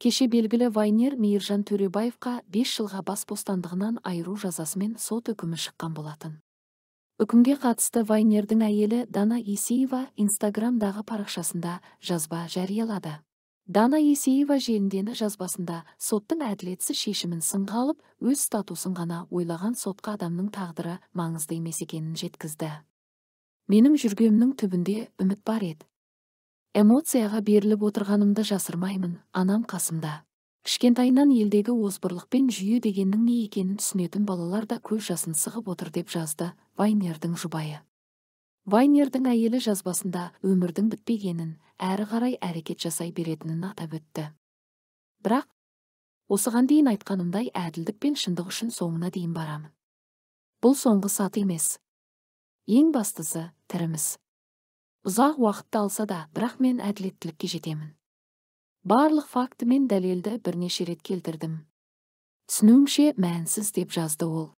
Кеше белгілі вайнер Мейіржан Төребаевқа 5 жылға бас бостандығынан айыру жазасымен сот үкімі шыққан болатын. Үкімге қатысты вайнердің әйелі Дана Есеева Инстаграмдағы парақшасында жазба жариялады. Дана Есеева желідегі жазбасында соттың әділетсіз шешімін сынға алып, өз статусын ғана ойлаған сотқа адамның тағдыры маңызды емес екенін жеткізді. Менің жүргенімнің түбінде үміт бар еді. Эмоцияға беріліп отырғанымды жасырмаймын, анам қасымда. Кішкентайынан елдегі озбырлықпен жүйе дегеннің не екенін түсінетін балалар да көз жасын сығып отыр деп жазды вайнердің жұбайы. Вайнердің әйелі жазбасында өмірдің бітпегенін, әрі қарай әрекет жасай беретінін атап өтті. Бірақ, осыған дейін айтқанымдай әділдік пен шындық үшін соңына дейін барамын. Бұл соңғы сат емес. Ең бастысы тіріміз. Ұзақ уақытты алса да, бірақ мен әділеттілікке жетемін. Барлық факті мен дәлелді бірнеше рет келтірдім. Түсінуімше мәнсіз деп жазды ол.